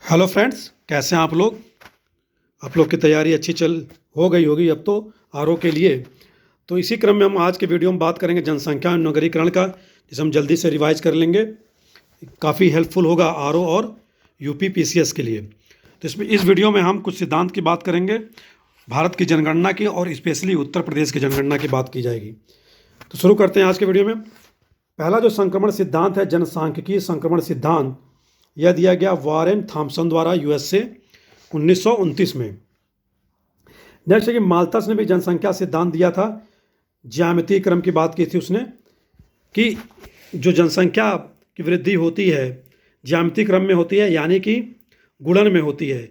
Hello friends, कैसे हैं आप लोग। आप लोग की तैयारी अच्छी चल हो गई होगी अब तो आरओ के लिए। तो इसी क्रम में हम आज के वीडियो में बात करेंगे जनसंख्या नगरीकरण का, जिसे हम जल्दी से रिवाइज कर लेंगे। काफ़ी हेल्पफुल होगा आरओ और यूपी पीसीएस के लिए। तो इस वीडियो में हम कुछ सिद्धांत की बात करेंगे, भारत की जनगणना की और स्पेशली उत्तर प्रदेश की जनगणना की बात की जाएगी। तो शुरू करते हैं आज के वीडियो में। पहला जो संक्रमण सिद्धांत है, जनसांख्यिकीय संक्रमण सिद्धांत, यह दिया गया वॉरेन थॉम्सन द्वारा यूएसए 1929 में। नेक्स्ट है कि माल्थस ने भी जनसंख्या सिद्धांत दिया था। ज्यामितीय क्रम की बात की थी उसने कि जो जनसंख्या की वृद्धि होती है ज्यामितीय क्रम में होती है, यानी कि गुणन में होती है।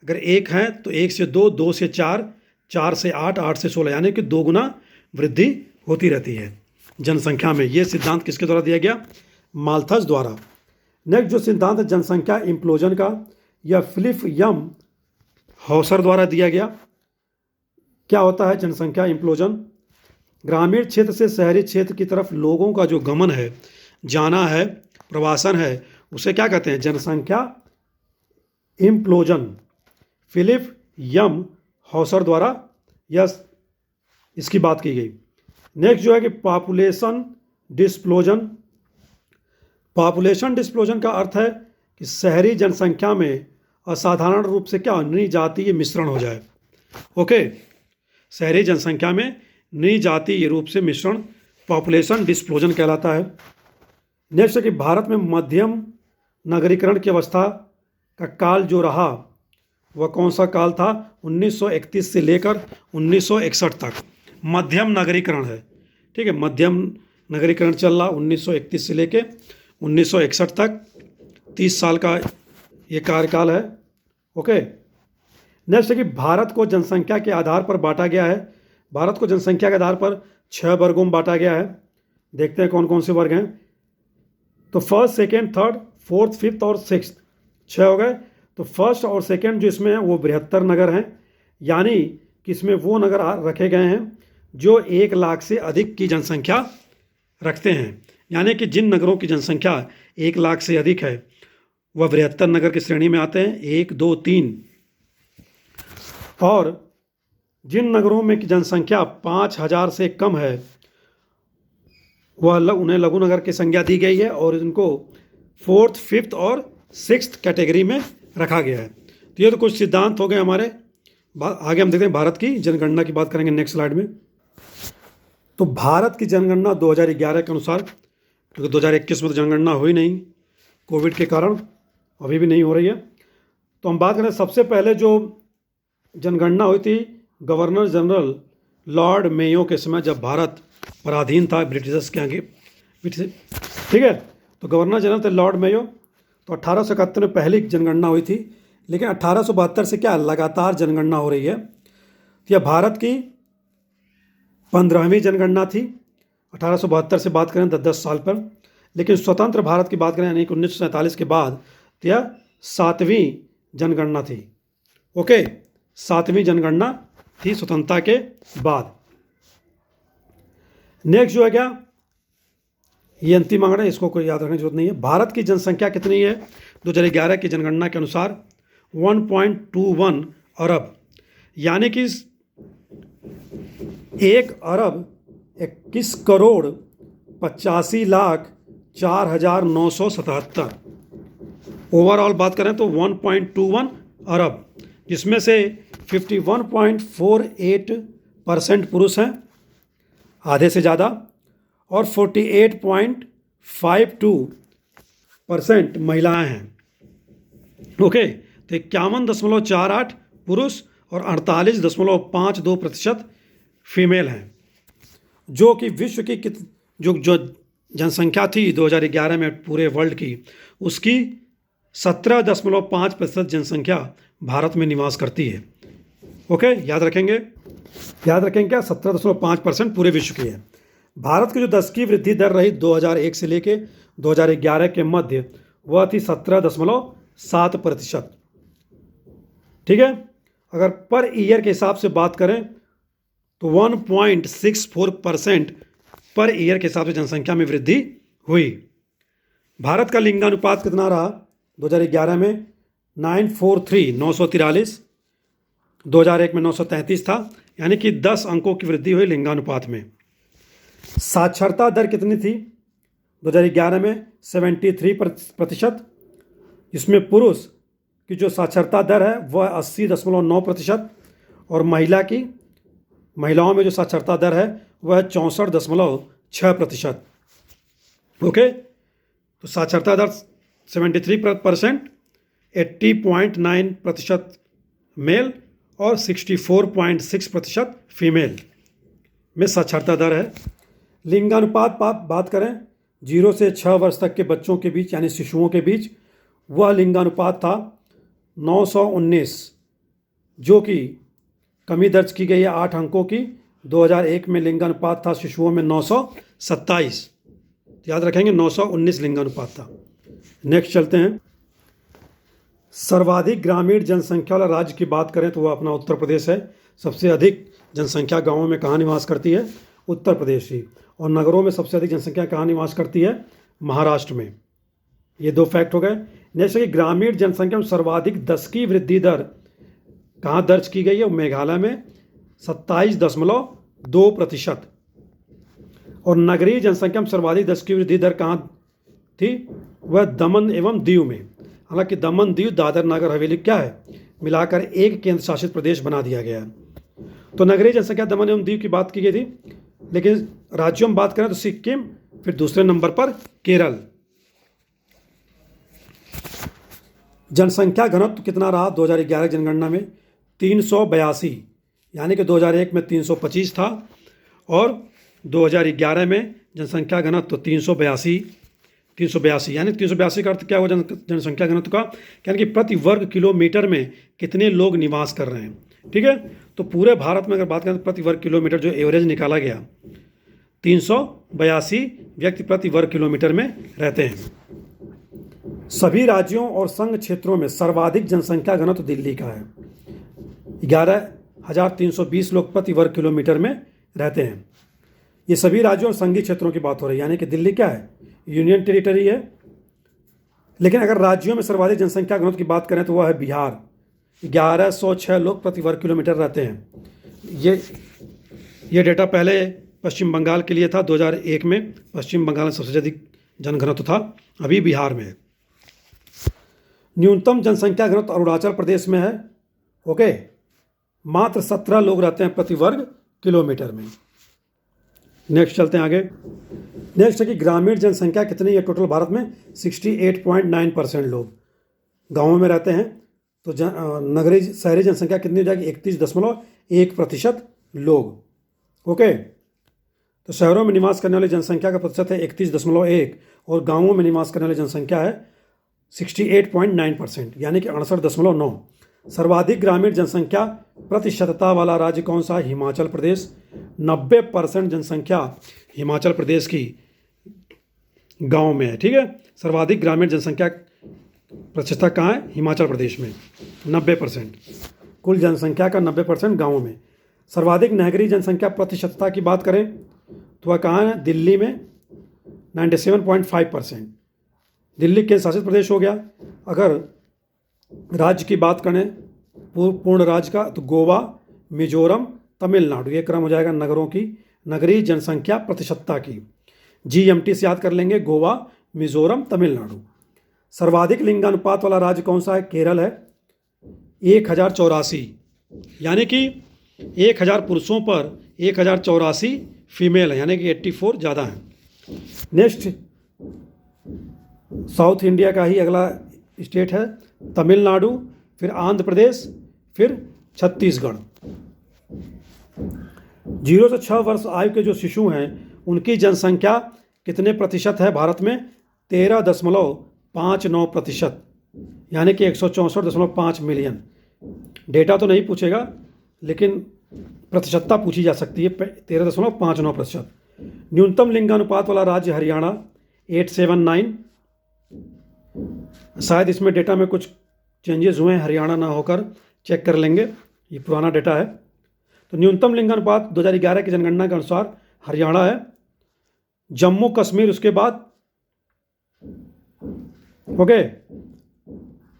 अगर एक है तो एक से दो, दो से चार, चार से आठ, आठ से 16, यानी कि दो गुना वृद्धि होती रहती है जनसंख्या में। यह सिद्धांत किसके द्वारा दिया गया? माल्थस द्वारा। नेक्स्ट जो सिद्धांत है जनसंख्या इम्प्लोजन का, यह फिलिप यम हॉसर द्वारा दिया गया। क्या होता है जनसंख्या इम्प्लोजन? ग्रामीण क्षेत्र से शहरी क्षेत्र की तरफ लोगों का जो गमन है, जाना है, प्रवासन है, उसे क्या कहते हैं? जनसंख्या इम्प्लोजन। फिलिप यम हॉसर द्वारा यह इसकी बात की गई। नेक्स्ट जो है कि पॉपुलेशन डिस्प्लोजन। पॉपुलेशन डिस्प्लोजन का अर्थ है कि शहरी जनसंख्या में असाधारण रूप से क्या निजातीय मिश्रण हो जाए। ओके, शहरी जनसंख्या में निजातीय रूप से मिश्रण पॉपुलेशन डिस्प्लोजन कहलाता है। नेक्स्ट है कि भारत में मध्यम नगरीकरण की अवस्था का काल जो रहा वह कौन सा काल था? 1931 से लेकर 1961 तक मध्यम नगरीकरण है। ठीक है, मध्यम नगरीकरण चल रहा 1931 से लेकर 1961 तक, 30 साल का ये कार्यकाल है। ओके, नेक्स्ट है कि भारत को जनसंख्या के आधार पर बांटा गया है। भारत को जनसंख्या के आधार पर 6 वर्गों में बांटा गया है। देखते हैं कौन कौन से वर्ग हैं। तो first, second, third, fourth, fifth और सिक्स्थ, 6 हो गए। तो फर्स्ट और सेकेंड जो इसमें है वो बृहत्तर नगर हैं, यानी कि इसमें वो नगर रखे गए हैं जो 1 लाख से अधिक की जनसंख्या रखते हैं। यानी कि जिन नगरों की जनसंख्या 1 लाख से अधिक है वह बृहत्तर नगर की श्रेणी में आते हैं, 1, 2, 3। और जिन नगरों में की जनसंख्या 5,000 से कम है वह उन्हें लघु नगर की संज्ञा दी गई है और इनको फोर्थ, फिफ्थ और सिक्स्थ कैटेगरी में रखा गया है। तो ये तो कुछ सिद्धांत हो गए हमारे। आगे हम देखते हैं भारत की जनगणना की बात करेंगे नेक्स्ट स्लाइड में। तो भारत की जनगणना 2011 के अनुसार, क्योंकि 2021 में तो जनगणना हुई नहीं कोविड के कारण, अभी भी नहीं हो रही है। तो हम बात करें सबसे पहले जो जनगणना हुई थी गवर्नर जनरल लॉर्ड मेयो के समय, जब भारत पराधीन था ब्रिटिशर्स के आगे। ठीक है, तो गवर्नर जनरल थे लॉर्ड मेयो। तो 1871 में पहली जनगणना हुई थी, लेकिन 1872 से क्या लगातार जनगणना हो रही है। तो यह भारत की 15वीं जनगणना थी। 1872 से बात करें तो 10 साल पर, लेकिन स्वतंत्र भारत की बात करें यानी कि 1947 के बाद तो यह 7वीं जनगणना थी। ओके, 7वीं जनगणना थी स्वतंत्रता के बाद। नेक्स्ट जो है क्या, ये अंतिम आंकड़ा, इसको कोई याद रखने की जरूरत नहीं है। भारत की जनसंख्या कितनी है? 2011 की जनगणना के अनुसार 1.21 अरब, यानी कि 1,81,85,04,977। ओवरऑल बात करें तो 1.21 अरब, जिसमें से 51.48% पुरुष हैं, आधे से ज़्यादा, और 48.52% महिलाएं हैं। ओके, तो 51.48 पुरुष और 48.52% फीमेल हैं, जो कि विश्व की जो जनसंख्या थी 2011 में पूरे वर्ल्ड की, उसकी 17.5% जनसंख्या भारत में निवास करती है। ओके, याद रखेंगे क्या, 17.5% पूरे विश्व की है। भारत की जो 10 की वृद्धि दर रही 2001 से लेके 2011 के मध्य, वह थी 17.7%। ठीक है, अगर पर ईयर के हिसाब से बात करें तो 1.64% पर ईयर के हिसाब से जनसंख्या में वृद्धि हुई। भारत का लिंगानुपात कितना रहा 2011 में? 943 2001 में 933 था, यानी कि 10 अंकों की वृद्धि हुई लिंगानुपात में। साक्षरता दर कितनी थी 2011 में? 73%। इसमें पुरुष की जो साक्षरता दर है वह 80.9% और महिलाओं में जो साक्षरता दर है वह 64.6%। ओके, तो साक्षरता दर 73%, 80.9% मेल और 64.6% फीमेल में साक्षरता दर है। लिंगानुपात बात करें 0 से 6 वर्ष तक के बच्चों के बीच यानी शिशुओं के बीच, वह लिंगानुपात था 919, जो कि कमी दर्ज की गई है 8 अंकों की। 2001 में लिंगानुपात था शिशुओं में 927, याद रखेंगे 919 लिंगानुपात था। नेक्स्ट चलते हैं। सर्वाधिक ग्रामीण जनसंख्या वाला राज्य की बात करें तो वह अपना उत्तर प्रदेश है। सबसे अधिक जनसंख्या गाँवों में कहाँ निवास करती है? उत्तर प्रदेश ही। और नगरों में सबसे अधिक जनसंख्या कहाँ निवास करती है? महाराष्ट्र में। ये 2 फैक्ट हो गए। नेक्स्ट है कि ग्रामीण जनसंख्या में सर्वाधिक 10 की वृद्धि दर कहाँ दर्ज की गई है? मेघालय में 27.2%। और नगरीय जनसंख्या में सर्वाधिक 10 की वृद्धि दर कहाँ थी? वह दमन एवं दीव में। हालांकि दमन दीव दादर नगर हवेली क्या है, मिलाकर एक केंद्र शासित प्रदेश बना दिया गया है। तो नगरीय जनसंख्या दमन एवं दीव की बात की गई थी, लेकिन राज्यों में बात करें तो सिक्किम, फिर दूसरे नंबर पर केरल। जनसंख्या घनत्व कितना रहा 2011 जनगणना में? 382, यानी कि 2001 में 325 था और 2011 में जनसंख्या घनत्व 382, यानी 382 का अर्थ क्या हुआ जनसंख्या घनत्व का? यानी कि प्रति वर्ग किलोमीटर में कितने लोग निवास कर रहे हैं। ठीक है, तो पूरे भारत में अगर बात करें तो प्रति वर्ग किलोमीटर जो एवरेज निकाला गया 382 व्यक्ति प्रति वर्ग किलोमीटर में रहते हैं। सभी राज्यों और संघ क्षेत्रों में सर्वाधिक जनसंख्या घनत्व दिल्ली का है। 11,320 लोग प्रति वर्ग किलोमीटर में रहते हैं। ये सभी राज्यों और संघीय क्षेत्रों की बात हो रही है, यानी कि दिल्ली क्या है? यूनियन टेरिटरी है। लेकिन अगर राज्यों में सर्वाधिक जनसंख्या घनत्व की बात करें तो वह है बिहार। 1106 लोग प्रति वर्ग किलोमीटर रहते हैं। ये डेटा पहले पश्चिम बंगाल के लिए था। 2001 में पश्चिम बंगाल में सबसे अधिक जनघनत्व था, अभी बिहार में है। न्यूनतम जनसंख्या घनत्व अरुणाचल प्रदेश में है। ओके, मात्र 17 लोग रहते हैं प्रति वर्ग किलोमीटर में। नेक्स्ट चलते हैं आगे। नेक्स्ट है कि ग्रामीण जनसंख्या कितनी है टोटल भारत में? 68.9% लोग गाँवों में रहते हैं। तो नगरीय शहरी जनसंख्या कितनी हो जाएगी? 31.1% लोग। ओके, तो शहरों में निवास करने वाली जनसंख्या का प्रतिशत है 31.1 और गाँवों में निवास करने वाली जनसंख्या है 68.9%, यानी कि 68.9। सर्वाधिक ग्रामीण जनसंख्या प्रतिशतता वाला राज्य कौन सा है? हिमाचल प्रदेश। 90% जनसंख्या हिमाचल प्रदेश की गांव में है। ठीक है, सर्वाधिक ग्रामीण जनसंख्या प्रतिशतता कहाँ है? हिमाचल प्रदेश में 90%। कुल जनसंख्या का 90% गाँवों में। सर्वाधिक नगरीय जनसंख्या प्रतिशतता की बात करें तो वह कहाँ है? दिल्ली में 97.5%। दिल्ली केंद्र शासित प्रदेश हो गया। अगर राज्य की बात करें पूर्ण राज्य का तो गोवा, मिजोरम, तमिलनाडु, ये क्रम हो जाएगा नगरों की नगरीय जनसंख्या प्रतिशतता की। GMT से याद कर लेंगे, गोवा, मिजोरम, तमिलनाडु। सर्वाधिक लिंगानुपात वाला राज्य कौन सा है? केरल है, 1084, यानी कि 1000 पुरुषों पर 1084 फीमेल है, यानी कि 84 ज़्यादा है। नेक्स्ट साउथ इंडिया का ही अगला स्टेट है तमिलनाडु, फिर आंध्र प्रदेश, फिर छत्तीसगढ़। 0 से 6 वर्ष आयु के जो शिशु हैं उनकी जनसंख्या कितने प्रतिशत है भारत में? 13.59%, यानी कि 164.5 मिलियन। डेटा तो नहीं पूछेगा लेकिन प्रतिशतता पूछी जा सकती है, 13.59%। न्यूनतम लिंगानुपात वाला राज्य हरियाणा 879। शायद इसमें डेटा में कुछ चेंजेस हुए हैं, हरियाणा ना होकर चेक कर लेंगे, ये पुराना डेटा है। तो न्यूनतम लिंगानुपात 2011 की जनगणना के अनुसार हरियाणा है, जम्मू कश्मीर उसके बाद। ओके,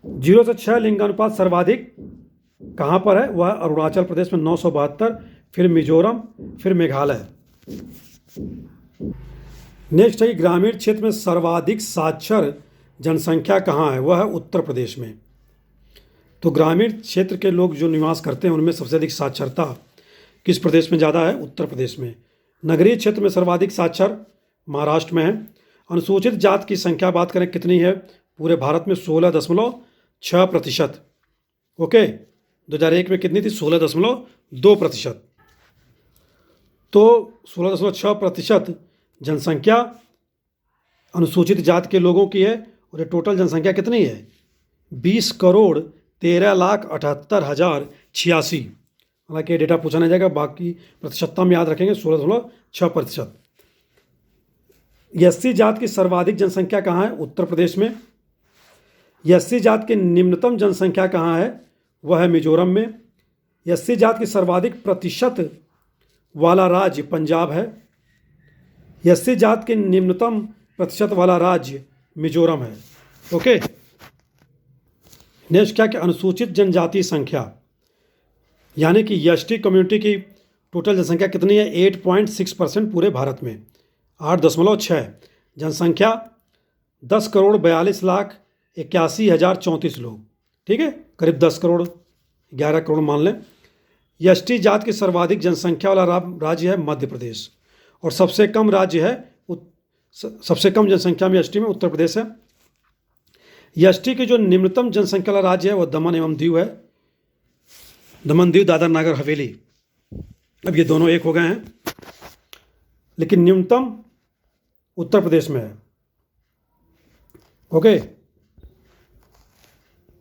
0 से 6 लिंगानुपात सर्वाधिक कहाँ पर है? वह अरुणाचल प्रदेश में 972, फिर मिजोरम, फिर मेघालय। नेक्स्ट है कि ग्रामीण क्षेत्र में सर्वाधिक साक्षर जनसंख्या कहाँ है? वह है उत्तर प्रदेश में। तो ग्रामीण क्षेत्र के लोग जो निवास करते हैं उनमें सबसे अधिक साक्षरता किस प्रदेश में ज़्यादा है? उत्तर प्रदेश में। नगरीय क्षेत्र में सर्वाधिक साक्षर महाराष्ट्र में है। अनुसूचित जाति की संख्या बात करें कितनी है? पूरे भारत में 16.6%। ओके, 2001 में कितनी थी? 16.2%। तो 16.6% जनसंख्या अनुसूचित जाति के लोगों की है। और ये टोटल जनसंख्या कितनी है? 20,13,78,086। हालांकि ये डेटा पूछा नहीं जाएगा, बाकी प्रतिशतता में याद रखेंगे 16.6%। एससी जाति की सर्वाधिक जनसंख्या कहाँ है? उत्तर प्रदेश में। एससी जाति की निम्नतम जनसंख्या कहाँ है? वह है मिजोरम में। एससी जाति की सर्वाधिक प्रतिशत वाला राज्य पंजाब है। एससी जाति के निम्नतम प्रतिशत वाला राज्य मिजोरम है। ओके, नेक्स्ट क्या कि अनुसूचित जनजाति संख्या यानी कि एसटी कम्युनिटी की टोटल जनसंख्या कितनी है? 8.6% पूरे भारत में। 8.6 जनसंख्या 10,42,81,034 लोग। ठीक है, करीब 10 करोड़ 11 करोड़ मान लें। एसटी जाति की सर्वाधिक जनसंख्या वाला राज्य है मध्य प्रदेश। और सबसे कम राज्य है सबसे कम जनसंख्या में एसटी में उत्तर प्रदेश है। एसटी की जो निम्नतम जनसंख्या वाला राज्य है वह दमन एवं दीव है। दमन दीव दादर नागर हवेली। अब ये दोनों एक हो गए हैं, लेकिन न्यूनतम उत्तर प्रदेश में है। ओके,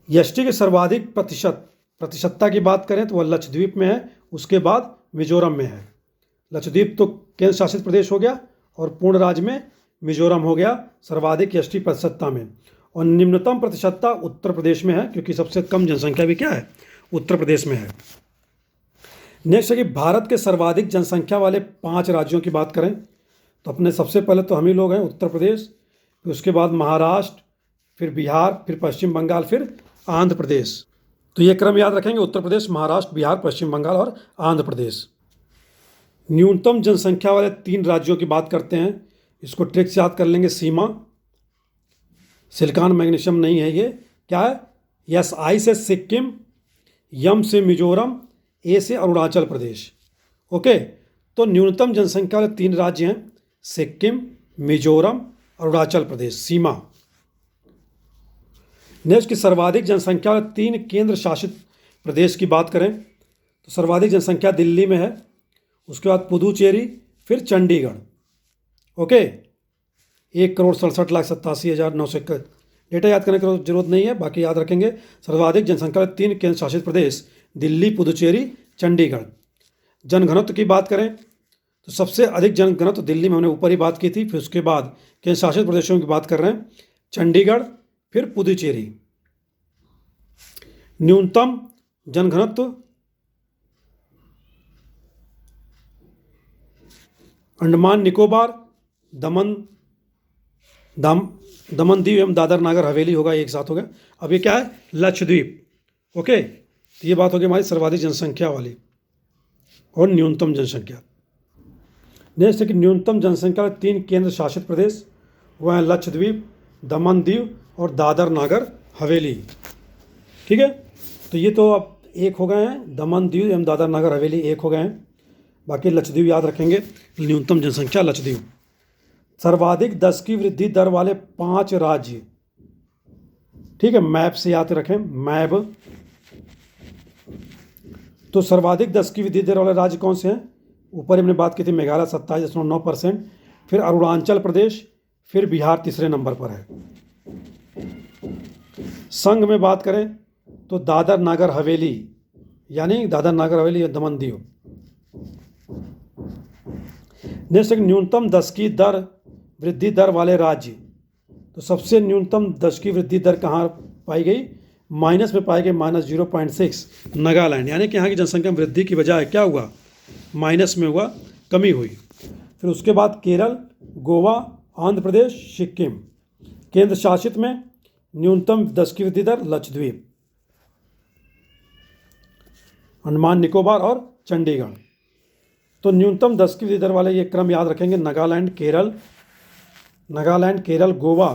एसटी के सर्वाधिक प्रतिशतता की बात करें तो वह लक्षद्वीप में है, उसके बाद मिजोरम में है। लक्षद्वीप तो केंद्र शासित प्रदेश हो गया और पूर्ण राज्य में मिजोरम हो गया सर्वाधिक एसटी प्रतिशतता में। और निम्नतम प्रतिशतता उत्तर प्रदेश में है, क्योंकि सबसे कम जनसंख्या भी क्या है? उत्तर प्रदेश में है। नेक्स्ट है कि भारत के सर्वाधिक जनसंख्या वाले 5 राज्यों की बात करें तो अपने सबसे पहले तो हम ही लोग हैं, उत्तर प्रदेश, फिर उसके बाद महाराष्ट्र, फिर बिहार, फिर पश्चिम बंगाल, फिर आंध्र प्रदेश। तो ये क्रम याद रखेंगे, उत्तर प्रदेश, महाराष्ट्र, बिहार, पश्चिम बंगाल और आंध्र प्रदेश। न्यूनतम जनसंख्या वाले 3 राज्यों की बात करते हैं, इसको ट्रिक से याद कर लेंगे। सीमा, सिलिकॉन मैग्नीशियम नहीं है ये, क्या है? यस, आई से सिक्किम, यम से मिजोरम, ए से अरुणाचल प्रदेश। ओके, तो न्यूनतम जनसंख्या वाले 3 राज्य हैं, सिक्किम, मिजोरम, अरुणाचल प्रदेश। सीमा। नेक्स्ट की सर्वाधिक जनसंख्या वाले 3 केंद्र शासित प्रदेश की बात करें तो सर्वाधिक जनसंख्या दिल्ली में है, उसके बाद पुदुचेरी, फिर चंडीगढ़। ओके, 1,67,87,901। डेटा याद करने की जरूरत नहीं है, बाकी याद रखेंगे। सर्वाधिक जनसंख्या वाले 3 केंद्र शासित प्रदेश दिल्ली, पुदुचेरी, चंडीगढ़। जनघनत्व की बात करें तो सबसे अधिक जनघनत्व दिल्ली में हमने ऊपर ही बात की थी, फिर उसके बाद केंद्र शासित प्रदेशों की बात कर रहे हैं, चंडीगढ़, फिर पुदुचेरी। न्यूनतम जनघनत्व अंडमान निकोबार, दमन दीव एवं दादर नागर हवेली होगा, एक साथ हो गया। अब ये क्या है? लक्षद्वीप। ओके, तो ये बात होगी हमारी सर्वाधिक जनसंख्या वाली और न्यूनतम जनसंख्या। नेक्स्ट है कि न्यूनतम जनसंख्या 3 केंद्र शासित प्रदेश, वह हैं लक्षद्वीप, दमन दीव और दादर नागर हवेली। ठीक है, तो ये तो अब एक हो गए हैं, दमन दीव एवं दादर नागर हवेली एक हो गए हैं, बाकी लक्षद्वीप याद रखेंगे। न्यूनतम जनसंख्या लक्षद्वीप। सर्वाधिक 10 की वृद्धि दर वाले 5 राज्य, ठीक है, मैप से याद रखें, मैप। तो सर्वाधिक 10 की वृद्धि दर वाले राज्य कौन से हैं? ऊपर हमने बात की थी, मेघालय 27.9%, फिर अरुणाचल प्रदेश, फिर बिहार तीसरे नंबर पर है। संघ में बात करें तो दादर नागर हवेली, यानी दादर नागर हवेली या दमन दीव। नेक्स्ट न्यूनतम 10 की वृद्धि दर वाले राज्य, तो सबसे न्यूनतम 10 की वृद्धि दर कहाँ पाई गई? माइनस में पाई गई, -0.6 नागालैंड, यानी कि यहाँ की जनसंख्या में वृद्धि की बजाय क्या हुआ? माइनस में हुआ, कमी हुई। फिर उसके बाद केरल, गोवा, आंध्र प्रदेश, सिक्किम। केंद्र शासित में न्यूनतम 10 की वृद्धि दर लक्षद्वीप, अंडमान निकोबार और चंडीगढ़। तो न्यूनतम 10 की वृद्धि दर वाले ये क्रम याद रखेंगे, नागालैंड, केरल, गोवा,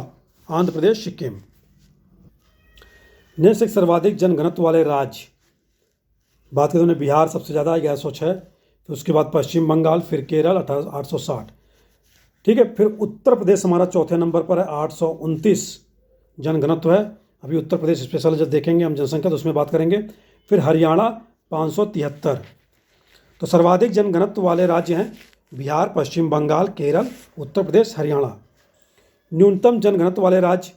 आंध्र प्रदेश, सिक्किम। नेक्स्ट एक सर्वाधिक जनघनत्व वाले राज्य, बात करें तो बिहार सबसे ज़्यादा 1106, फिर उसके बाद पश्चिम बंगाल, फिर केरल 860। ठीक है, फिर उत्तर प्रदेश हमारा चौथे नंबर पर है, 829 जनघनत्व है। अभी उत्तर प्रदेश स्पेशल जब देखेंगे हम जनसंख्या तो उसमें बात करेंगे। फिर हरियाणा 573। तो सर्वाधिक जनघनत्व वाले राज्य हैं बिहार, पश्चिम बंगाल, केरल, उत्तर प्रदेश, हरियाणा। न्यूनतम जनघनत्व वाले राज्य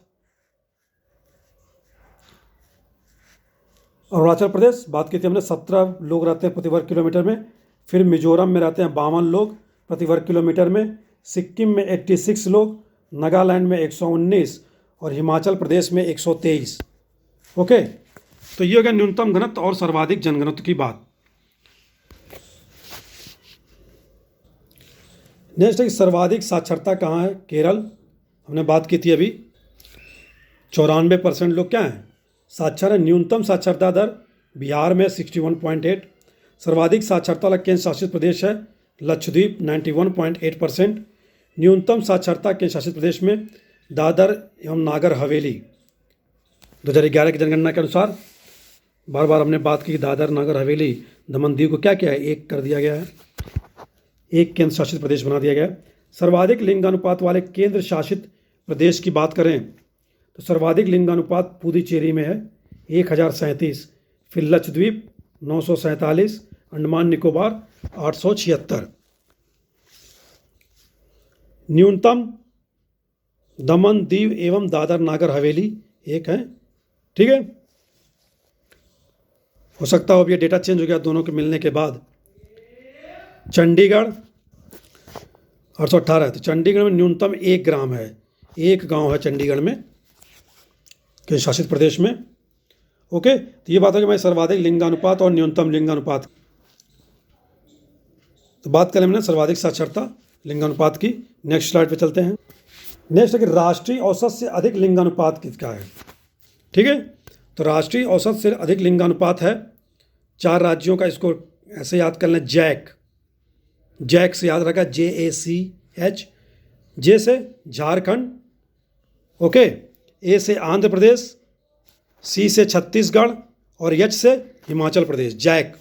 अरुणाचल प्रदेश, बात की थी हमने, 17 लोग रहते हैं प्रति वर्ग किलोमीटर में। फिर मिजोरम में रहते हैं 52 लोग प्रति वर्ग किलोमीटर में। सिक्किम में 86 लोग, नागालैंड में 119 और हिमाचल प्रदेश में 123। ओके, तो ये हो गया न्यूनतम घनत्व और सर्वाधिक जनघनत्व की बात। नेक्स्ट है कि सर्वाधिक साक्षरता कहाँ है? केरल, हमने बात की थी अभी, 94% लोग क्या हैं? साक्षर है। न्यूनतम साक्षरता दर बिहार में 61.8। सर्वाधिक साक्षरता वाला केंद्र शासित प्रदेश है लक्षद्वीप, 91.8%। न्यूनतम साक्षरता केंद्र शासित प्रदेश में दादर एवं नागर हवेली। 2011 की जनगणना के अनुसार, बार बार हमने बात की, दादर नगर हवेली दमन दीव को क्या किया है? एक कर दिया गया है, एक केंद्र शासित प्रदेश बना दिया गया है। सर्वाधिक लिंगानुपात वाले केंद्र शासित प्रदेश की बात करें तो सर्वाधिक लिंगानुपात पुदुचेरी में है 1037, फिर लक्षद्वीप 947, अंडमान निकोबार 876। न्यूनतम दमन दीव एवं दादर नागर हवेली एक है। ठीक है, हो सकता हो अब ये डेटा चेंज हो गया दोनों के मिलने के बाद। चंडीगढ़ 818 है, तो चंडीगढ़ में न्यूनतम 1 ग्राम है, एक गांव है चंडीगढ़ में के शासित प्रदेश में। ओके, तो ये बात है कि मैं सर्वाधिक लिंगानुपात और न्यूनतम लिंगानुपात। तो बात करें हमने सर्वाधिक साक्षरता लिंगानुपात की। नेक्स्ट स्लाइड पे चलते हैं। नेक्स्ट है कि राष्ट्रीय औसत से अधिक लिंगानुपात किसका है? ठीक है, तो राष्ट्रीय औसत से अधिक लिंगानुपात है 4 राज्यों का, इसको ऐसे याद कर लें, जैक से याद रखा, JACH। जे से झारखंड, ओके, ए से आंध्र प्रदेश, सी से छत्तीसगढ़ और एच से हिमाचल प्रदेश, जैक।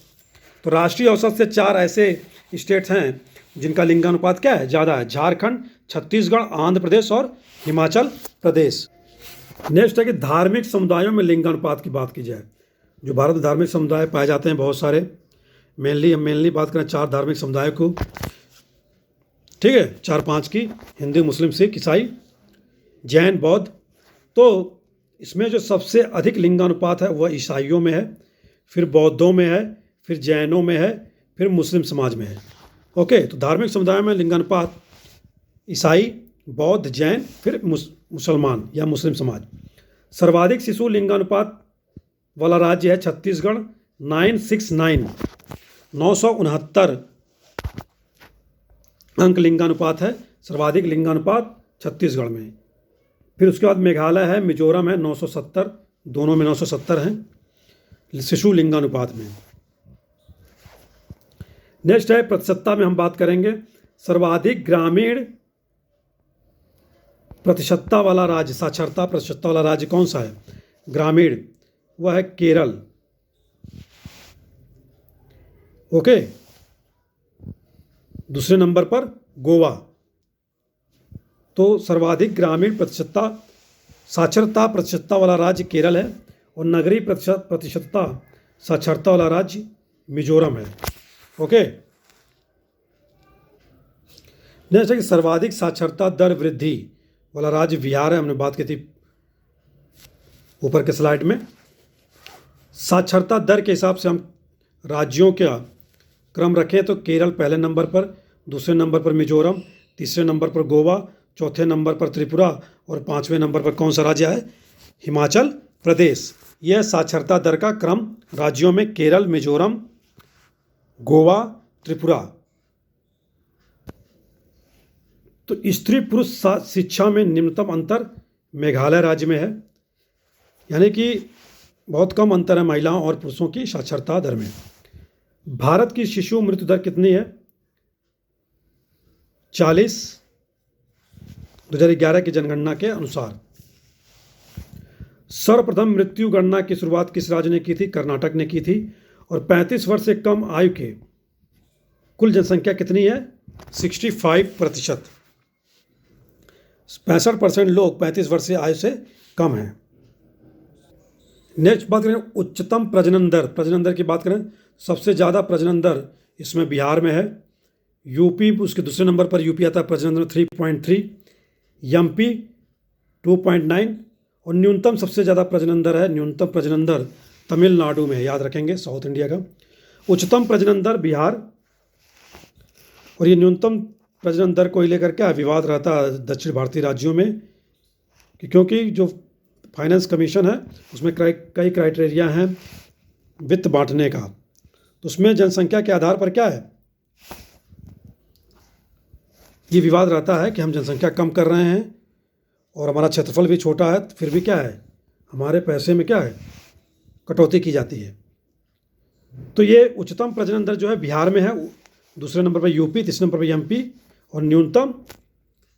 तो राष्ट्रीय औसत से 4 ऐसे स्टेट्स हैं जिनका लिंगानुपात क्या है? ज़्यादा है, झारखंड, छत्तीसगढ़, आंध्र प्रदेश और हिमाचल प्रदेश। नेक्स्ट है कि धार्मिक समुदायों में लिंगानुपात की बात की जाए। जो भारत में धार्मिक समुदाय पाए जाते हैं बहुत सारे, मेनली बात करें 4 धार्मिक समुदायों को, ठीक है, 4-5 की, हिंदू, मुस्लिम, सिख, ईसाई, जैन, बौद्ध। तो इसमें जो सबसे अधिक लिंगानुपात है वह ईसाइयों में है, फिर बौद्धों में है, फिर जैनों में है, फिर मुस्लिम समाज में है। ओके, तो धार्मिक समुदायों में लिंगानुपात ईसाई, बौद्ध, जैन, फिर मुसलमान या मुस्लिम समाज। सर्वाधिक शिशु लिंगानुपात वाला राज्य है छत्तीसगढ़, 969, 969 अंक लिंगानुपात है, सर्वाधिक लिंगानुपात छत्तीसगढ़ में। फिर उसके बाद मेघालय है, मिजोरम है, 970, दोनों में 970 हैं शिशु लिंगानुपात में। नेक्स्ट है प्रतिशतता में हम बात करेंगे। सर्वाधिक ग्रामीण प्रतिशतता वाला राज्य, साक्षरता प्रतिशतता वाला राज्य कौन सा है ग्रामीण? वह है केरल। ओके, दूसरे नंबर पर गोवा। तो सर्वाधिक ग्रामीण प्रतिशतता, साक्षरता प्रतिशतता वाला राज्य केरल है और नगरीय प्रतिशतता साक्षरता वाला राज्य मिजोरम है। ओके, नेक्स्ट है कि सर्वाधिक साक्षरता दर वृद्धि वाला राज्य बिहार है, हमने बात की थी ऊपर के स्लाइड में। साक्षरता दर के हिसाब से हम राज्यों का क्रम रखें तो केरल पहले नंबर पर, दूसरे नंबर पर मिजोरम, तीसरे नंबर पर गोवा, चौथे नंबर पर त्रिपुरा और 5वें नंबर पर कौन सा राज्य है? हिमाचल प्रदेश। यह साक्षरता दर का क्रम राज्यों में केरल, मिजोरम, गोवा, त्रिपुरा। तो स्त्री पुरुष शिक्षा में निम्नतम अंतर मेघालय राज्य में है, यानी कि बहुत कम अंतर है महिलाओं और पुरुषों की साक्षरता दर में। भारत की शिशु मृत्यु दर कितनी है? 40, 2011 की जनगणना के अनुसार। सर्वप्रथम मृत्यु गणना की शुरुआत किस राज्य ने की थी? कर्नाटक ने की थी। और 35 वर्ष से कम आयु के कुल जनसंख्या कितनी है? 65%। 65% लोग 35 वर्ष से आयु से कम हैं। नेक्स्ट बात करें उच्चतम प्रजनन दर। प्रजनन दर की बात करें, सबसे ज़्यादा प्रजनन दर इसमें बिहार में है। यूपी उसके दूसरे नंबर पर यूपी आता है प्रजनन दर 3.3, एमपी 2.9 और न्यूनतम सबसे ज़्यादा प्रजनन दर है, न्यूनतम प्रजनन दर तमिलनाडु में है, याद रखेंगे, साउथ इंडिया का। उच्चतम प्रजनन दर बिहार। और ये न्यूनतम प्रजनन दर को लेकर क्या विवाद रहता है दक्षिण भारतीय राज्यों में, क्योंकि जो फाइनेंस कमीशन है उसमें कई क्राइटेरिया हैं वित्त बांटने का। तो उसमें जनसंख्या के आधार पर क्या है, ये विवाद रहता है कि हम जनसंख्या कम कर रहे हैं और हमारा क्षेत्रफल भी छोटा है, फिर भी क्या है हमारे पैसे में क्या है कटौती की जाती है। तो ये उच्चतम प्रजनन दर जो है बिहार में है, दूसरे नंबर पर यूपी, तीसरे नंबर पर एमपी और न्यूनतम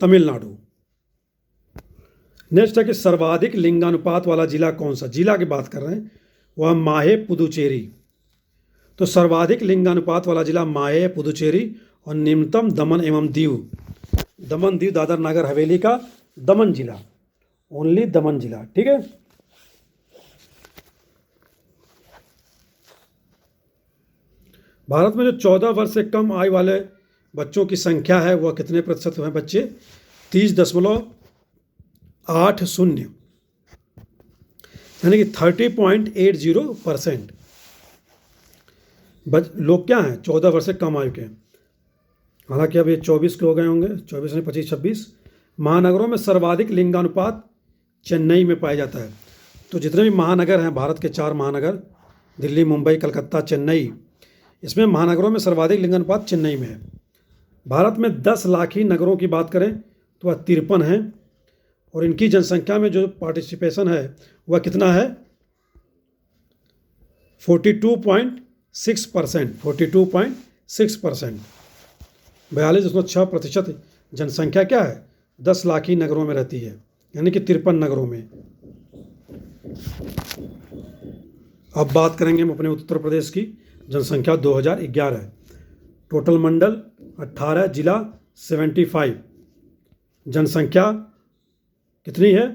तमिलनाडु। नेक्स्ट है कि सर्वाधिक लिंगानुपात वाला जिला कौन सा? जिला की बात कर रहे हैं, वह माहे पुदुचेरी। तो सर्वाधिक लिंगानुपात वाला जिला माहे पुदुचेरी और निम्नतम दमन एवं दीव। दमन दीव दादर नागर हवेली का दमन जिला, ओनली दमन जिला, ठीक है। भारत में जो 14 वर्ष से कम आयु वाले बच्चों की संख्या है वह कितने प्रतिशत हैं बच्चे? 30.80, यानी कि 30.80% लोग क्या हैं 14 वर्ष से कम आयु के। हालांकि अब ये 24 के हो गए होंगे, 24 नहीं 25 26। महानगरों में सर्वाधिक लिंगानुपात चेन्नई में पाया जाता है। तो जितने भी महानगर हैं भारत के 4 महानगर, दिल्ली, मुंबई, कलकत्ता, चेन्नई, इसमें महानगरों में सर्वाधिक लिंगानुपात चेन्नई में है। भारत में 10 लाखी नगरों की बात करें तो वह 53 हैं और इनकी जनसंख्या में जो पार्टिसिपेशन है वह कितना है? 42.6%। 42.6%, 42.6% जनसंख्या क्या है 10 लाखी नगरों में रहती है, यानी कि 53 नगरों में। अब बात करेंगे हम अपने उत्तर प्रदेश की। जनसंख्या 2011 है, टोटल मंडल 18, जिला 75, जनसंख्या कितनी है?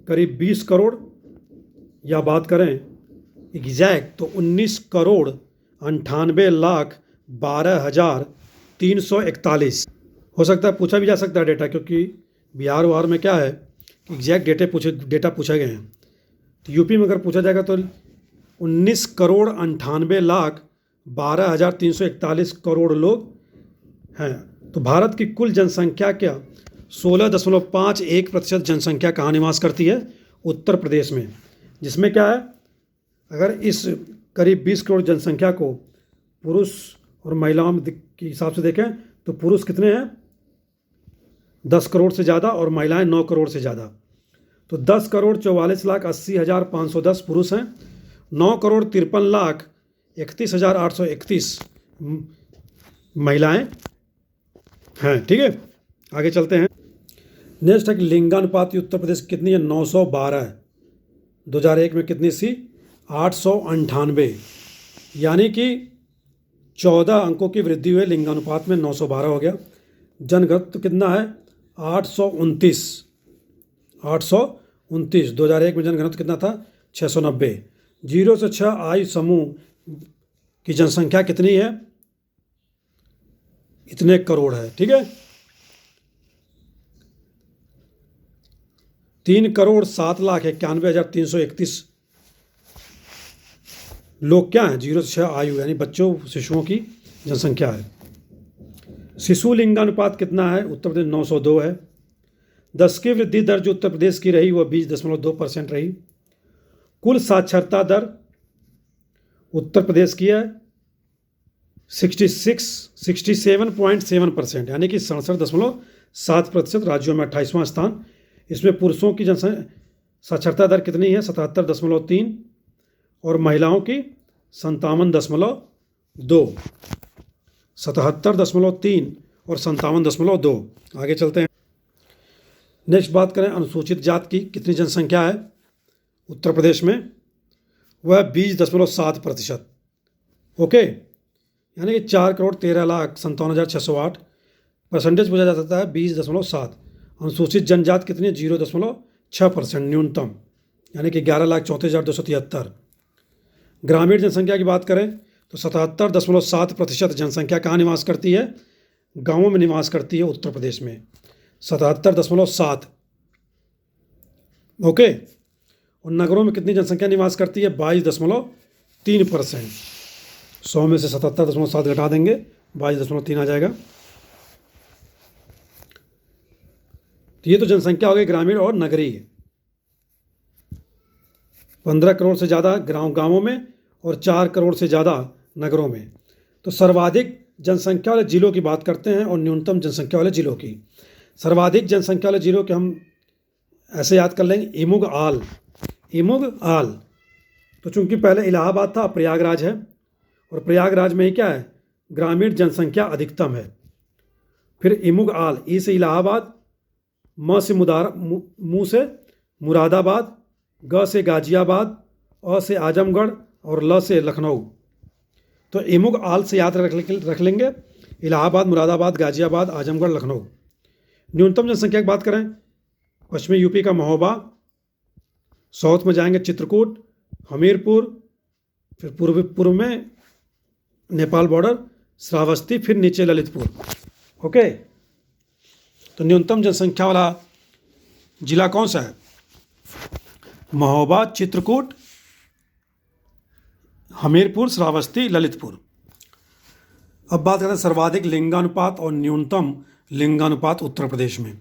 करीब 20 करोड़, या बात करें एग्जैक्ट तो 19,98,12,341। हो सकता है पूछा भी जा सकता है डेटा, क्योंकि बिहार वार में क्या है एग्जैक्ट डेटा पूछे गए हैं। तो यूपी में अगर पूछा जाएगा तो 19,98,12,341 करोड़ लोग हैं। तो भारत की कुल जनसंख्या क्या 16.51% जनसंख्या कहाँ निवास करती है? उत्तर प्रदेश में। जिसमें क्या है, अगर इस करीब 20 करोड़ जनसंख्या को पुरुष और महिलाओं के हिसाब से देखें तो पुरुष कितने हैं 10 करोड़ से ज़्यादा और महिलाएं 9 करोड़ से ज़्यादा। तो 10,44,80,510 पुरुष हैं, 9,53,31,831 महिलाएं हैं, ठीक है। आगे चलते हैं। नेक्स्ट है कि लिंगानुपात उत्तर प्रदेश की कितनी है? 912 है। 2001 में कितनी सी? 898, यानी कि 14 अंकों की वृद्धि हुई लिंगानुपात में, 912 हो गया। जनघनत्व कितना है? 829। 2001 में जनघनत्व कितना था? 690। 0 से 6 आयु समूह की जनसंख्या कितनी है? इतने करोड़ है, ठीक है। 3,07,91,331 लोग क्या हैं 0 से 6 आयु, यानी बच्चों शिशुओं की जनसंख्या है। शिशु लिंगानुपात कितना है? उत्तर प्रदेश 902 है। 10 की वृद्धि दर जो उत्तर प्रदेश की रही वह 20.2% रही। कुल साक्षरता दर उत्तर प्रदेश की है 67.7%, यानी कि 67.7%, राज्यों में 28वां स्थान। इसमें पुरुषों की साक्षरता दर कितनी है? 77.3 और महिलाओं की 57.2। 77.3 और 57.2। आगे चलते हैं। नेक्स्ट बात करें अनुसूचित जात की कितनी जनसंख्या है उत्तर प्रदेश में? वह 20.7%। ओके, यानी कि 4,13,57,608। परसेंटेज पूछा जा सकता है 20.7। अनुसूचित जनजात कितनी है? 0.6% न्यूनतम, यानी कि 11,34,273। ग्रामीण जनसंख्या की बात करें तो 77.7% जनसंख्या कहाँ निवास करती है? गांवों में निवास करती है उत्तर प्रदेश में, 77.7। ओके, और नगरों में कितनी जनसंख्या निवास करती है? 22.3%। 100 में से 77.7 घटा देंगे, 22.3 आ जाएगा। तो ये तो जनसंख्या हो गई ग्रामीण और नगरीय। 15 करोड़ से ज़्यादा गांवों में और 4 करोड़ से ज़्यादा नगरों में। तो सर्वाधिक जनसंख्या वाले जिलों की बात करते हैं और न्यूनतम जनसंख्या वाले जिलों की। सर्वाधिक जनसंख्या वाले जिलों के हम ऐसे याद कर लेंगे, इमुग आल। इमुग आल, तो चूंकि पहले इलाहाबाद था, प्रयागराज है, और प्रयागराज में ही क्या है? ग्रामीण जनसंख्या अधिकतम है। फिर इमुग आल, ई से इलाहाबाद, म से मुँह से मुरादाबाद, ग से गाजियाबाद, अ से आजमगढ़ और ल से लखनऊ। तो इमुग आल से याद रख लेंगे, इलाहाबाद, मुरादाबाद, गाजियाबाद, आजमगढ़, लखनऊ। न्यूनतम जनसंख्या की बात करें, पश्चिमी यूपी का महोबा, साउथ में जाएंगे चित्रकूट, हमीरपुर, फिर पूर्व में नेपाल बॉर्डर, श्रावस्ती, फिर नीचे ललितपुर। ओके, तो न्यूनतम जनसंख्या वाला जिला कौन सा है? महोबा, चित्रकूट, हमीरपुर, श्रावस्ती, ललितपुर। अब बात करते हैं सर्वाधिक लिंगानुपात और न्यूनतम लिंगानुपात उत्तर प्रदेश में।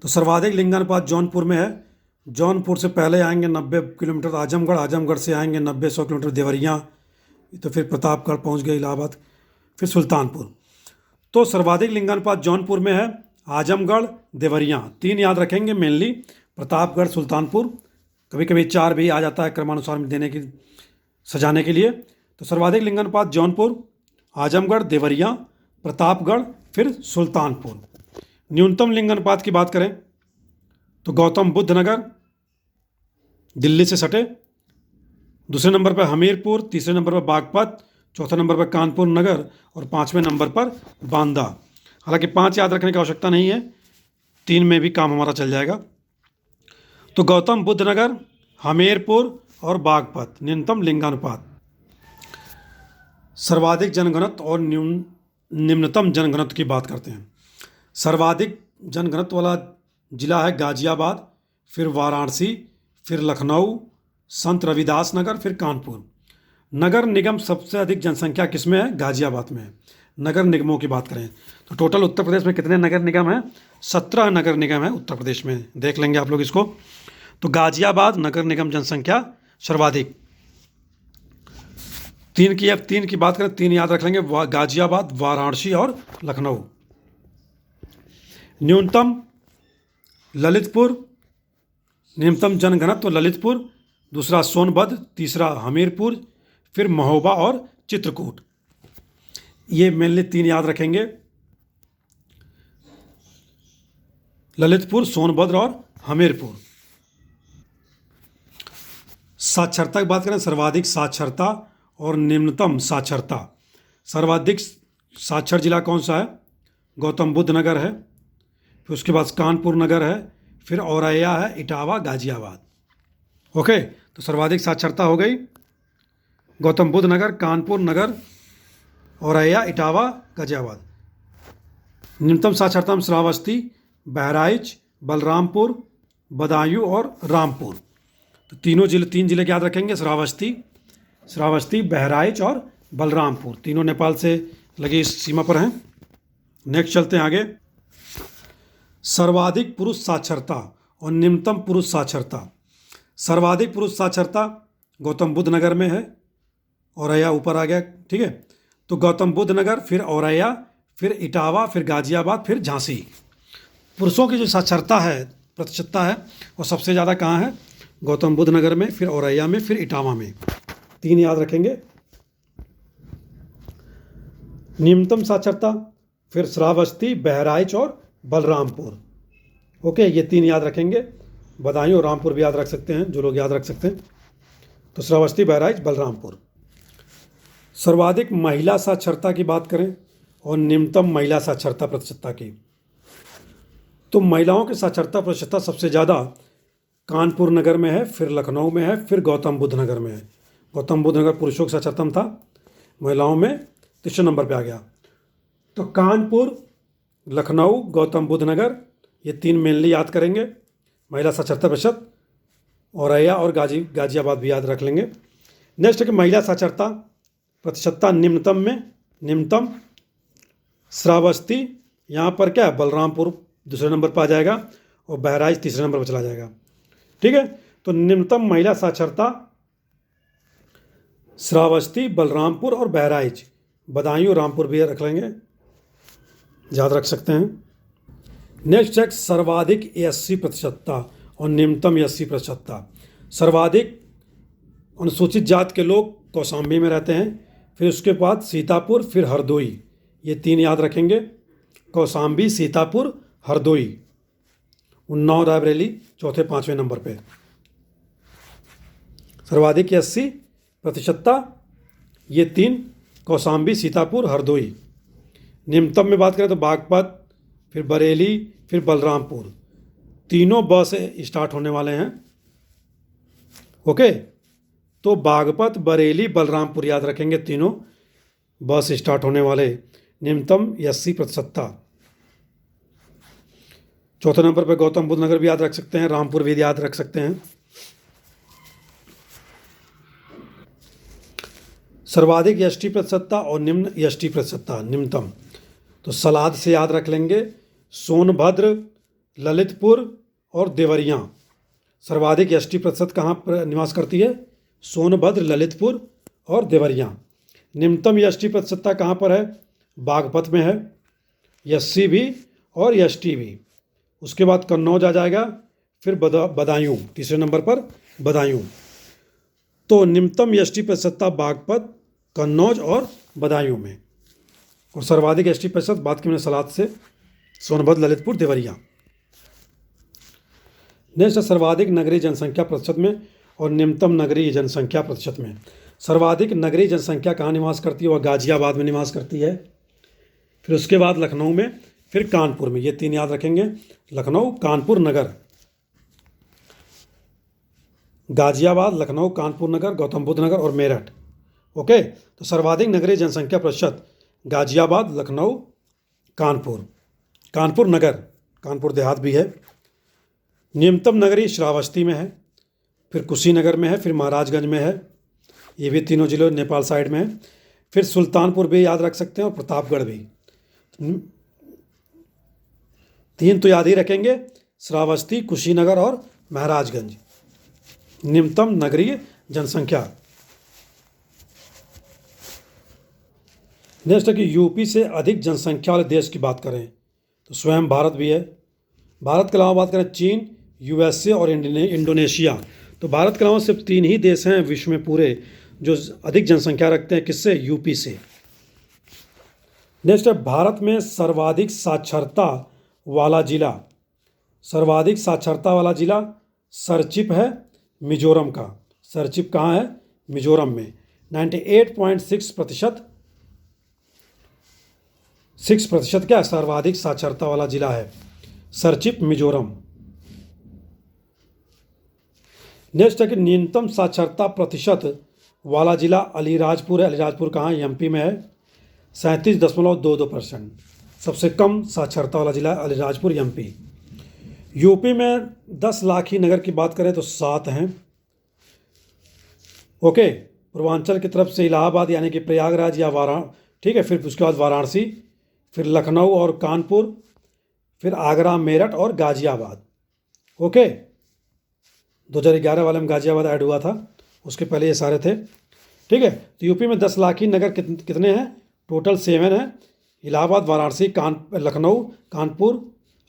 तो सर्वाधिक लिंगानुपात जौनपुर में है। जौनपुर से पहले आएंगे 90 किलोमीटर आजमगढ़, आजमगढ़ से आएंगे 90-100 किलोमीटर देवरिया, तो फिर प्रतापगढ़ पहुंच गए, इलाहाबाद, फिर सुल्तानपुर। तो सर्वाधिक लिंगानुपात जौनपुर में है, आजमगढ़, देवरिया, 3 याद रखेंगे मेनली, प्रतापगढ़, सुल्तानपुर, कभी कभी 4 भी आ जाता है क्रमानुसार में देने की, सजाने के लिए। तो सर्वाधिक लिंगानुपात जौनपुर, आजमगढ़, देवरिया, प्रतापगढ़, फिर सुल्तानपुर। न्यूनतम लिंगानुपात की बात करें तो गौतम बुद्ध नगर दिल्ली से सटे, दूसरे नंबर पर हमीरपुर, तीसरे नंबर पर बागपत, चौथे नंबर पर कानपुर नगर और 5वें नंबर पर बांदा। हालांकि 5 याद रखने की आवश्यकता नहीं है, 3 में भी काम हमारा चल जाएगा। तो गौतम बुद्ध नगर, हमीरपुर और बागपत। न्यूनतम लिंगानुपात। सर्वाधिक जनघनत्व और निम्नतम जनघनत्व की बात करते हैं। सर्वाधिक जनघनत्व वाला जिला है गाजियाबाद, फिर वाराणसी, फिर लखनऊ, संत रविदास नगर, फिर कानपुर। नगर निगम सबसे अधिक जनसंख्या किसमें है? गाजियाबाद में है। नगर निगमों की बात करें तो टोटल उत्तर प्रदेश में कितने नगर निगम हैं? 17 नगर निगम है उत्तर प्रदेश में, देख लेंगे आप लोग इसको। तो गाजियाबाद नगर निगम जनसंख्या सर्वाधिक। 3 की बात करें, 3 याद रख लेंगे, गाजियाबाद, वाराणसी और लखनऊ। न्यूनतम ललितपुर, न्यूनतम जनघनत्व ललितपुर, दूसरा सोनभद्र, तीसरा हमीरपुर, फिर महोबा और चित्रकूट। ये मेनली 3 याद रखेंगे, ललितपुर, सोनभद्र और हमीरपुर। साक्षरता की बात करें, सर्वाधिक साक्षरता और निम्नतम साक्षरता। सर्वाधिक साक्षर जिला कौन सा है? गौतम बुद्ध नगर है, फिर उसके बाद कानपुर नगर है, फिर औरैया है, इटावा, गाजियाबाद। ओके, तो सर्वाधिक साक्षरता हो गई गौतम बुद्ध नगर, कानपुर नगर, औरैया, इटावा, गाजियाबाद। न्यूनतम साक्षरता में श्रावस्ती, बहराइच, बलरामपुर, बदायूं और रामपुर। तो 3 जिले याद रखेंगे, श्रावस्ती, बहराइच और बलरामपुर। तीनों नेपाल से लगी इस सीमा पर हैं। नेक्स्ट चलते हैं आगे। सर्वाधिक पुरुष साक्षरता और निम्नतम पुरुष साक्षरता। सर्वाधिक पुरुष साक्षरता गौतम बुद्ध नगर में है, औरैया ऊपर आ गया, ठीक है। तो गौतम बुद्ध नगर, फिर औरैया, फिर इटावा, फिर गाजियाबाद, फिर झांसी। पुरुषों की जो साक्षरता है, प्रतिशतता है, वो सबसे ज़्यादा कहाँ है? गौतम बुद्ध नगर में, फिर औरैया में, फिर इटावा में। 3 याद रखेंगे। न्यूनतम साक्षरता, फिर श्रावस्ती, बहराइच और बलरामपुर। ओके, ये 3 याद रखेंगे। बदायूं और रामपुर भी याद रख सकते हैं जो लोग याद रख सकते हैं। तो श्रावस्ती, बहराइच, बलरामपुर। सर्वाधिक महिला साक्षरता की बात करें और निम्नतम महिला साक्षरता प्रतिशतता की, तो महिलाओं की साक्षरता प्रतिशतता सबसे ज़्यादा कानपुर नगर में है, फिर लखनऊ में है, फिर गौतम बुद्ध नगर में है। गौतम बुद्ध नगर पुरुषों की साक्षरता में था, महिलाओं में तीसरे नंबर पे आ गया। तो कानपुर, लखनऊ, गौतम बुद्ध नगर, ये 3 मेनली याद करेंगे। महिला साक्षरता प्रतिशत, औरैया और गाजियाबाद भी याद रख लेंगे। नेक्स्ट है कि महिला साक्षरता प्रतिशतता निम्नतम में, निम्नतम श्रावस्ती, यहाँ पर क्या है, बलरामपुर दूसरे नंबर पर आ जाएगा और बहराइच तीसरे नंबर पर चला जाएगा। ठीक है, तो निम्नतम महिला साक्षरता श्रावस्ती, बलरामपुर और बहराइच। बदायूं, रामपुर भी रख लेंगे, याद रख सकते हैं। नेक्स्ट है सर्वाधिक एससी प्रतिशतता और निम्नतम एससी प्रतिशतता। सर्वाधिक अनुसूचित जात के लोग कौशाम्बी में रहते हैं, फिर उसके बाद सीतापुर, फिर हरदोई। ये 3 याद रखेंगे, कौशाम्बी, सीतापुर, हरदोई। उन्नाव, रायबरेली चौथे 5वें नंबर पे। सर्वाधिक एससी प्रतिशतता ये 3, कौशाम्बी, सीतापुर, हरदोई। निम्नतम में बात करें तो बागपत, फिर बरेली, फिर बलरामपुर। तीनों ब से स्टार्ट होने वाले हैं। ओके, तो बागपत, बरेली, बलरामपुर याद रखेंगे, तीनों ब से स्टार्ट होने वाले। निम्नतम एससी प्रतिशतता। चौथे नंबर पर गौतम बुद्ध नगर भी याद रख सकते हैं, रामपुर भी याद रख सकते हैं। सर्वाधिक एसटी प्रतिशतता और निम्न एसटी प्रतिशतता निम्नतम, तो सलाद से याद रख लेंगे, सोनभद्र, ललितपुर और देवरिया। सर्वाधिक एसटी प्रतिशत कहाँ पर निवास करती है, सोनभद्र, ललितपुर और देवरिया। निम्नतम एसटी प्रतिशतता कहाँ पर है, बागपत में है, एससी भी और एसटी भी। उसके बाद कन्नौज आ जाएगा, फिर बदायूं तीसरे नंबर पर, बदायूं। तो निम्नतम एसटी प्रतिशतता बागपत, कन्नौज और बदायूं में। और सर्वाधिक एसटी प्रतिशत बात की मैंने सलाद से, सोनभद्र, ललितपुर, देवरिया। नेक्स्ट सर्वाधिक नगरीय जनसंख्या प्रतिशत में और निम्नतम नगरीय जनसंख्या प्रतिशत में। सर्वाधिक नगरीय जनसंख्या कहाँ निवास करती है, वह गाजियाबाद में निवास करती है, फिर उसके बाद लखनऊ में, फिर कानपुर में। ये 3 याद रखेंगे, लखनऊ, कानपुर नगर। गाजियाबाद, लखनऊ, कानपुर नगर, गौतम बुद्ध नगर और मेरठ। ओके, तो सर्वाधिक नगरीय जनसंख्या प्रतिशत गाजियाबाद, लखनऊ, कानपुर, कानपुर नगर, कानपुर देहात भी है। न्यूनतम नगरी श्रावस्ती में है, फिर कुशीनगर में है, फिर महाराजगंज में है। ये भी तीनों जिले नेपाल साइड में है। फिर सुल्तानपुर भी याद रख सकते हैं और प्रतापगढ़ भी। 3 तो याद ही रखेंगे, श्रावस्ती, कुशीनगर और महाराजगंज। निम्नतम नगरीय जनसंख्या। नेक्स्ट है कि यूपी से अधिक जनसंख्या वाले देश की बात करें तो स्वयं भारत भी है। भारत के अलावा बात करें चीन, यूएसए और इंडोनेशिया। तो भारत के अलावा सिर्फ 3 ही देश हैं विश्व में पूरे जो अधिक जनसंख्या रखते हैं, किससे, यूपी से। नेक्स्ट है भारत में सर्वाधिक साक्षरता वाला जिला। सर्वाधिक साक्षरता वाला जिला सरचिप है, मिजोरम का। सरचिप कहाँ है, मिजोरम में। 98.6% 6% क्या सर्वाधिक साक्षरता वाला जिला है, सरचिप, मिजोरम। नेक्स्ट है कि न्यूनतम साक्षरता प्रतिशत वाला जिला अलीराजपुर है। अलीराजपुर कहाँ है, एमपी में है, 37.22%। सबसे कम साक्षरता वाला जिला अलीराजपुर, एमपी। यूपी में 10 लाख ही नगर की बात करें तो 7 हैं। ओके, पूर्वांचल की तरफ से इलाहाबाद यानी कि प्रयागराज या वाराणसी, ठीक है, फिर उसके बाद वाराणसी, फिर लखनऊ और कानपुर, फिर आगरा, मेरठ और गाजियाबाद। ओके, 2011 वाले में गाजियाबाद ऐड हुआ था, उसके पहले ये सारे थे। ठीक है, तो यूपी में 10 लाख ही नगर कितने हैं, टोटल 7 हैं। इलाहाबाद, वाराणसी, लखनऊ, कानपुर,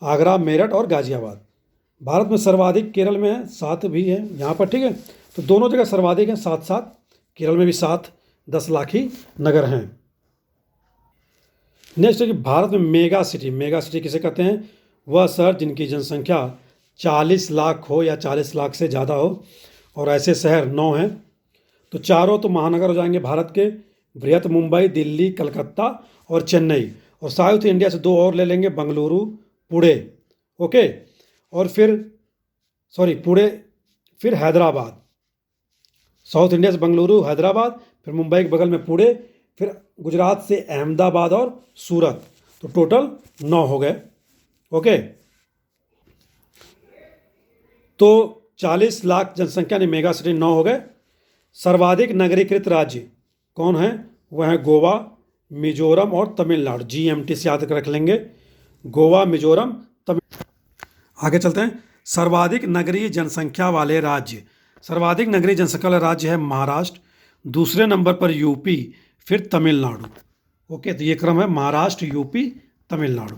आगरा, मेरठ और गाजियाबाद। भारत में सर्वाधिक केरल में है, 7 भी है यहाँ पर, ठीक है। तो दोनों जगह सर्वाधिक हैं, 7-7। केरल में भी 7 10 लाखी नगर हैं। नेक्स्ट है कि भारत में मेगा सिटी किसे कहते हैं? वह शहर जिनकी जनसंख्या 40 लाख हो या 40 लाख से ज़्यादा हो, और ऐसे शहर 9 हैं। तो चारों तो महानगर हो जाएंगे भारत के, बृहत मुंबई, दिल्ली, कलकत्ता और चेन्नई। और साउथ इंडिया से 2 और ले लेंगे, बंगलुरु, पुणे, ओके। और पुणे, फिर हैदराबाद। साउथ इंडिया से बंगलुरु, हैदराबाद, फिर मुंबई के बगल में पुणे, फिर गुजरात से अहमदाबाद और सूरत। तो टोटल 9 हो गए, ओके। तो 40 लाख जनसंख्या ने मेगा सिटी 9 हो गए। सर्वाधिक नगरीकृत राज्य कौन है? वह है गोवा, मिजोरम और तमिलनाडु। GMT से याद रख लेंगे, गोवा, मिजोरम, तमिल। आगे चलते हैं। सर्वाधिक नगरीय जनसंख्या वाले राज्य, सर्वाधिक नगरीय जनसंख्या वाला राज्य है महाराष्ट्र, दूसरे नंबर पर यूपी, फिर तमिलनाडु, ओके। तो ये क्रम है महाराष्ट्र, यूपी, तमिलनाडु।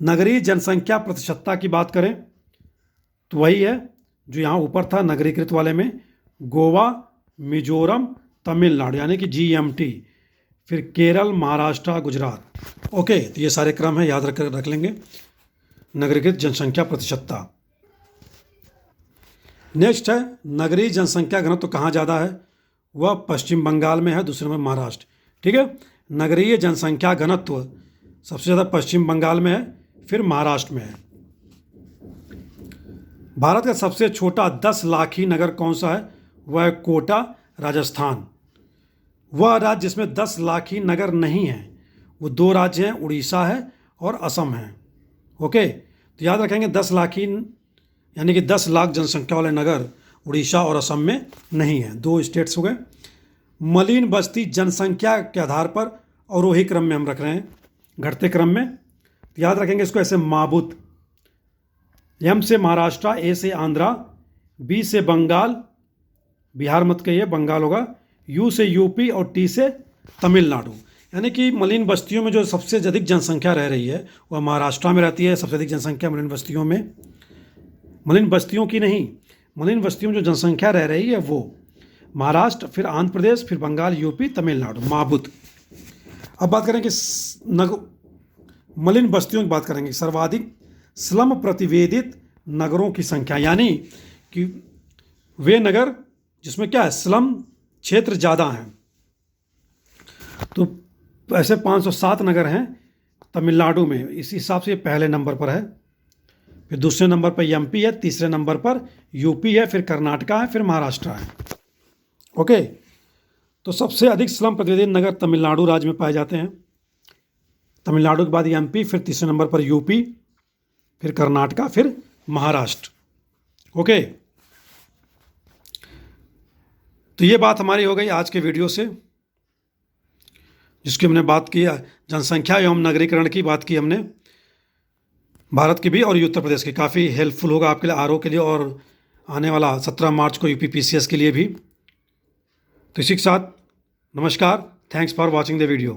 नगरीय जनसंख्या प्रतिशतता की बात करें तो वही है जो यहाँ ऊपर था नगरीकृत वाले में, गोवा, मिजोरम, तमिलनाडु यानी कि GMT, फिर केरल, महाराष्ट्र, गुजरात, ओके। तो ये सारे क्रम है, याद रख लेंगे नगरीकृत जनसंख्या प्रतिशतता। नेक्स्ट है नगरीय जनसंख्या घनत्व कहाँ ज़्यादा है? वह पश्चिम बंगाल में है, दूसरे में महाराष्ट्र, ठीक है। नगरीय जनसंख्या घनत्व सबसे ज़्यादा पश्चिम बंगाल में है, फिर महाराष्ट्र में है। भारत का सबसे छोटा 10 लाखी नगर कौन सा है? वह है कोटा, राजस्थान। वह राज्य जिसमें 10 लाखी नगर नहीं है, वो 2 राज्य हैं, उड़ीसा है और असम है, ओके। तो याद रखेंगे 10 लाखी यानी कि 10 लाख जनसंख्या वाले नगर उड़ीसा और असम में नहीं है, 2 स्टेट्स हो गए। मलिन बस्ती जनसंख्या के आधार पर अवरोही क्रम में हम रख रहे हैं, घटते क्रम में। तो याद रखेंगे इसको ऐसे, माबूत, M से महाराष्ट्र, A से आंध्रा, B से बंगाल, बिहार मत कहिए, बंगाल होगा, U से यूपी और T से तमिलनाडु। यानी कि मलिन बस्तियों में जो सबसे अधिक जनसंख्या रह रही है वह महाराष्ट्र में रहती है। सबसे अधिक जनसंख्या मलिन बस्तियों में, मलिन बस्तियों की नहीं, मलिन बस्तियों में जो जनसंख्या रह रही है वो महाराष्ट्र, फिर आंध्र प्रदेश, फिर बंगाल, यूपी, तमिलनाडु, माबूत। अब बात करें कि मलिन बस्तियों की बात करेंगे। सर्वाधिक स्लम प्रतिवेदित नगरों की संख्या, यानी कि वे नगर जिसमें क्या है, स्लम क्षेत्र ज़्यादा हैं। तो ऐसे 507 नगर हैं तमिलनाडु में, इस हिसाब से पहले नंबर पर है। फिर दूसरे नंबर पर MP है, तीसरे नंबर पर यूपी है, फिर कर्नाटका है, फिर महाराष्ट्र है, ओके। तो सबसे अधिक स्लम प्रतिवेदित नगर तमिलनाडु राज्य में पाए जाते हैं। तमिलनाडु के बाद MP, फिर तीसरे नंबर पर यूपी, फिर कर्नाटका, फिर महाराष्ट्र, ओके। तो ये बात हमारी हो गई आज के वीडियो से, जिसकी हमने बात की जनसंख्या एवं नगरीकरण की बात की हमने, भारत की भी और उत्तर प्रदेश की। काफ़ी हेल्पफुल होगा आपके लिए RO के लिए, और आने वाला 17 मार्च को UPPCS के लिए भी। तो इसी के साथ नमस्कार, thanks for watching the video.